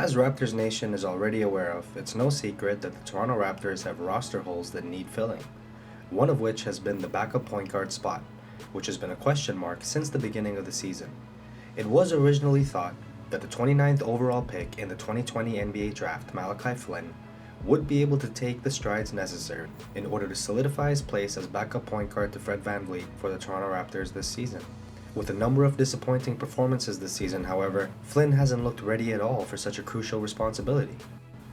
As Raptors Nation is already aware of, it's no secret that the Toronto Raptors have roster holes that need filling, one of which has been the backup point guard spot, which has been a question mark since the beginning of the season. It was originally thought that the 29th overall pick in the 2020 NBA Draft, Malachi Flynn, would be able to take the strides necessary in order to solidify his place as backup point guard to Fred VanVleet for the Toronto Raptors this season. With a number of disappointing performances this season, however, Flynn hasn't looked ready at all for such a crucial responsibility.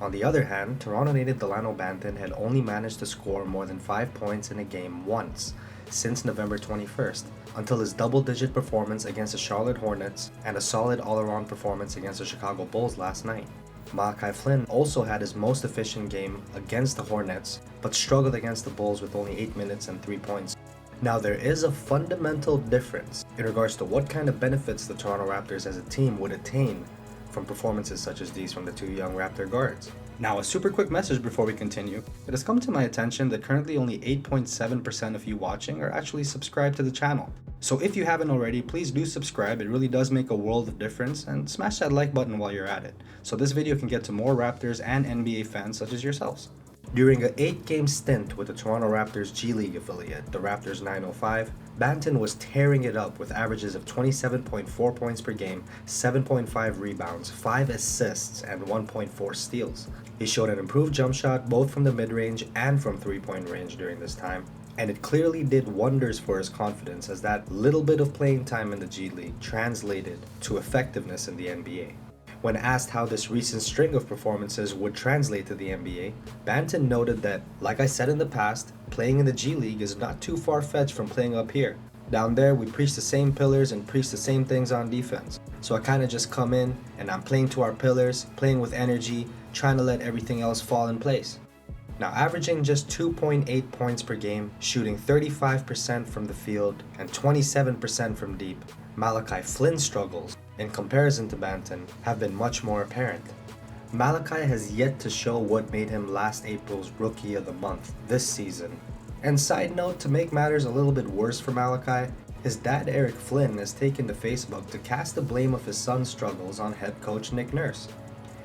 On the other hand, Toronto native Dalano Banton had only managed to score more than 5 points in a game once since November 21st, until his double-digit performance against the Charlotte Hornets and a solid all-around performance against the Chicago Bulls last night. Malachi Flynn also had his most efficient game against the Hornets, but struggled against the Bulls with only 8 minutes and 3 points. Now, there is a fundamental difference in regards to what kind of benefits the Toronto Raptors as a team would attain from performances such as these from the two young Raptor guards. Now, a super quick message before we continue. It has come to my attention that currently only 8.7% of you watching are actually subscribed to the channel. So if you haven't already, please do subscribe. It really does make a world of difference, and smash that like button while you're at it, so this video can get to more Raptors and NBA fans such as yourselves. During an 8-game stint with the Toronto Raptors G League affiliate, the Raptors 905, Banton was tearing it up with averages of 27.4 points per game, 7.5 rebounds, 5 assists, and 1.4 steals. He showed an improved jump shot both from the mid-range and from three-point range during this time, and it clearly did wonders for his confidence as that little bit of playing time in the G League translated to effectiveness in the NBA. When asked how this recent string of performances would translate to the NBA, Banton noted that, like I said in the past, playing in the G League is not too far-fetched from playing up here. Down there, we preach the same pillars and preach the same things on defense. So I kind of just come in and I'm playing to our pillars, playing with energy, trying to let everything else fall in place. Now, averaging just 2.8 points per game, shooting 35% from the field and 27% from deep, Malachi Flynn's struggles, in comparison to Banton, have been much more apparent. Malachi has yet to show what made him last April's Rookie of the Month this season. And side note, to make matters a little bit worse for Malachi, his dad Eric Flynn has taken to Facebook to cast the blame of his son's struggles on head coach Nick Nurse.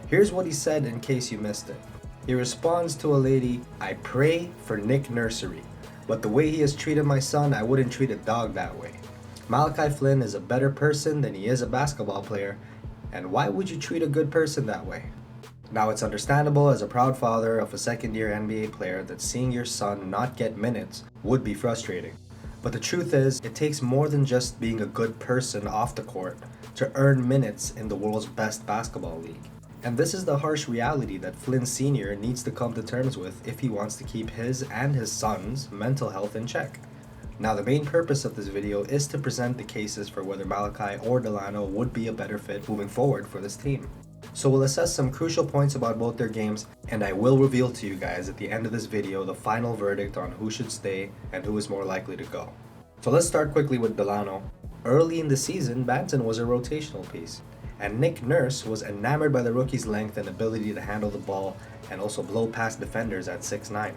Here's what he said in case you missed it. He responds to a lady, "I pray for Nick Nursery, but the way he has treated my son, I wouldn't treat a dog that way. Malachi Flynn is a better person than he is a basketball player, and why would you treat a good person that way?" Now, it's understandable as a proud father of a second-year NBA player that seeing your son not get minutes would be frustrating. But the truth is, it takes more than just being a good person off the court to earn minutes in the world's best basketball league. And this is the harsh reality that Flynn Sr. needs to come to terms with if he wants to keep his and his son's mental health in check. Now, the main purpose of this video is to present the cases for whether Malachi or Dalano would be a better fit moving forward for this team. So we'll assess some crucial points about both their games, and I will reveal to you guys at the end of this video the final verdict on who should stay and who is more likely to go. So let's start quickly with Dalano. Early in the season, Banton was a rotational piece, and Nick Nurse was enamored by the rookie's length and ability to handle the ball and also blow past defenders at 6'9".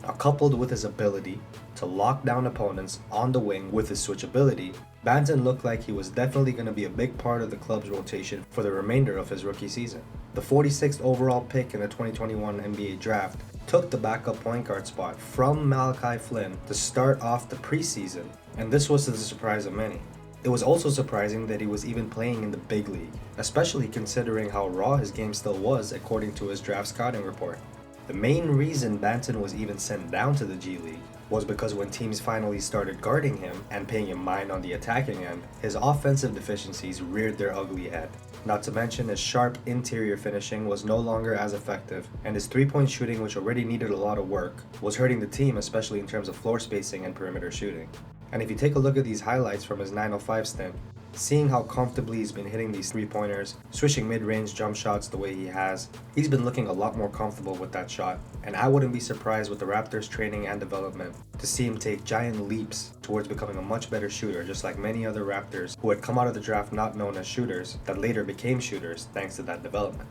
Now, coupled with his ability to lock down opponents on the wing with his switchability, Banton looked like he was definitely going to be a big part of the club's rotation for the remainder of his rookie season. The 46th overall pick in the 2021 NBA Draft took the backup point guard spot from Malachi Flynn to start off the preseason, and this was to the surprise of many. It was also surprising that he was even playing in the big league, especially considering how raw his game still was according to his draft scouting report. The main reason Banton was even sent down to the G League was because when teams finally started guarding him and paying him mind on the attacking end, his offensive deficiencies reared their ugly head. Not to mention his sharp interior finishing was no longer as effective, and his three-point shooting, which already needed a lot of work, was hurting the team, especially in terms of floor spacing and perimeter shooting. And if you take a look at these highlights from his 905 stint, seeing how comfortably he's been hitting these three-pointers, switching mid-range jump shots the way he has, he's been looking a lot more comfortable with that shot, and I wouldn't be surprised with the Raptors' training and development to see him take giant leaps towards becoming a much better shooter, just like many other Raptors who had come out of the draft not known as shooters that later became shooters thanks to that development.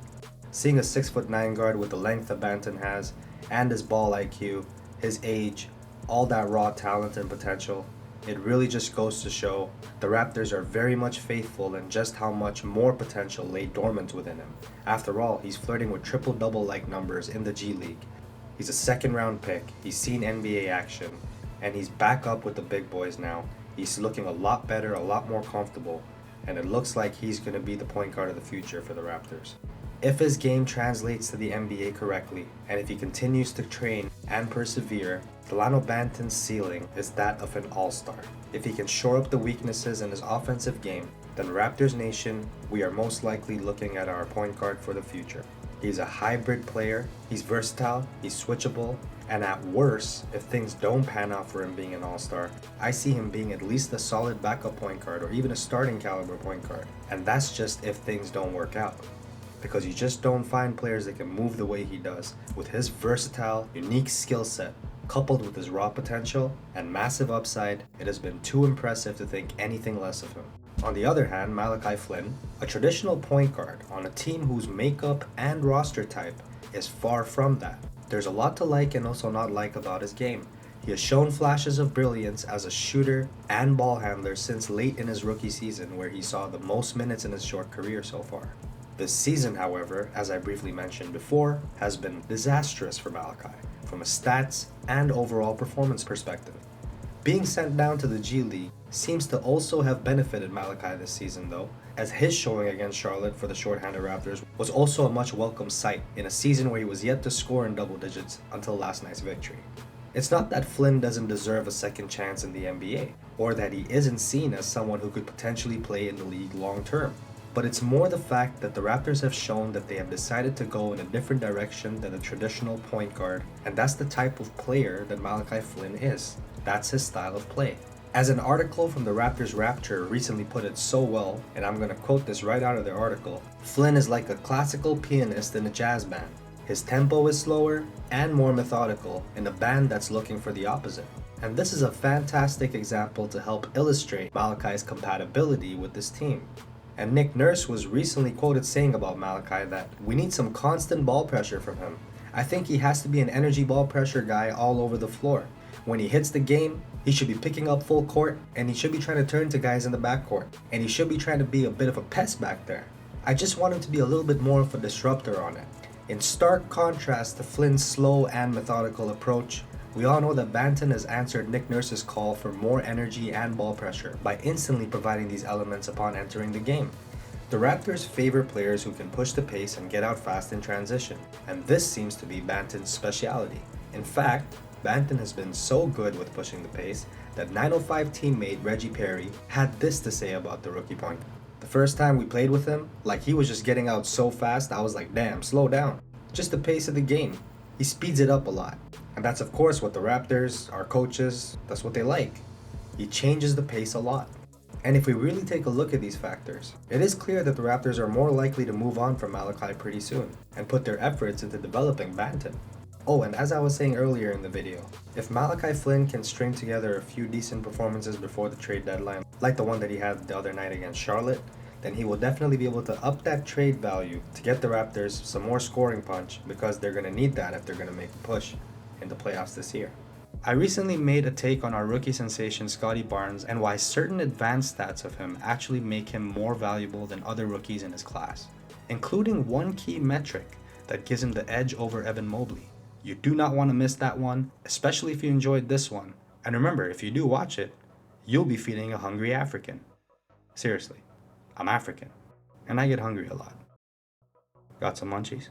Seeing a 6'9" guard with the length that Banton has, and his ball IQ, his age, all that raw talent and potential, it really just goes to show the Raptors are very much faithful in just how much more potential lay dormant within him. After all, he's flirting with triple-double like numbers in the G League. He's a second-round pick, he's seen NBA action, and he's back up with the big boys now. He's looking a lot better, a lot more comfortable, and it looks like he's going to be the point guard of the future for the Raptors. If his game translates to the NBA correctly, and if he continues to train and persevere, Dalano Banton's ceiling is that of an all-star. If he can shore up the weaknesses in his offensive game, then Raptors Nation, we are most likely looking at our point guard for the future. He's a hybrid player, he's versatile, he's switchable, and at worst, if things don't pan out for him being an all-star, I see him being at least a solid backup point guard or even a starting caliber point guard. And that's just if things don't work out. Because you just don't find players that can move the way he does. With his versatile, unique skill set, coupled with his raw potential and massive upside, it has been too impressive to think anything less of him. On the other hand, Malachi Flynn, a traditional point guard on a team whose makeup and roster type is far from that. There's a lot to like and also not like about his game. He has shown flashes of brilliance as a shooter and ball handler since late in his rookie season, where he saw the most minutes in his short career so far. This season, however, as I briefly mentioned before, has been disastrous for Malachi, from a stats and overall performance perspective. Being sent down to the G League seems to also have benefited Malachi this season though, as his showing against Charlotte for the shorthanded Raptors was also a much welcome sight in a season where he was yet to score in double digits until last night's victory. It's not that Flynn doesn't deserve a second chance in the NBA, or that he isn't seen as someone who could potentially play in the league long term. But it's more the fact that the Raptors have shown that they have decided to go in a different direction than a traditional point guard, and that's the type of player that Malachi Flynn is. That's his style of play. As an article from the Raptors Rapture recently put it so well, and I'm going to quote this right out of their article, Flynn is like a classical pianist in a jazz band. His tempo is slower and more methodical in a band that's looking for the opposite. And this is a fantastic example to help illustrate Malachi's compatibility with this team. And Nick Nurse was recently quoted saying about Malachi that we need some constant ball pressure from him. I think he has to be an energy ball pressure guy all over the floor. When he hits the game, he should be picking up full court, and he should be trying to turn to guys in the backcourt, and he should be trying to be a bit of a pest back there. I just want him to be a little bit more of a disruptor on it. In stark contrast to Flynn's slow and methodical approach, we all know that Banton has answered Nick Nurse's call for more energy and ball pressure by instantly providing these elements upon entering the game. The Raptors favor players who can push the pace and get out fast in transition, and this seems to be Banton's speciality. In fact, Banton has been so good with pushing the pace that 905 teammate Reggie Perry had this to say about the rookie point. The first time we played with him, like he was just getting out so fast, I was like, damn, slow down. Just the pace of the game. He speeds it up a lot. And that's of course what the Raptors, our coaches, that's what they like. He changes the pace a lot. And if we really take a look at these factors, it is clear that the Raptors are more likely to move on from Malachi pretty soon and put their efforts into developing Banton. Oh, and as I was saying earlier in the video, if Malachi Flynn can string together a few decent performances before the trade deadline, like the one that he had the other night against Charlotte, then he will definitely be able to up that trade value to get the Raptors some more scoring punch, because they're going to need that if they're going to make a push in the playoffs this year. I recently made a take on our rookie sensation Scottie Barnes and why certain advanced stats of him actually make him more valuable than other rookies in his class, including one key metric that gives him the edge over Evan Mobley. You do not want to miss that one, especially if you enjoyed this one. And remember, if you do watch it, you'll be feeding a hungry African. Seriously, I'm African, and I get hungry a lot. Got some munchies?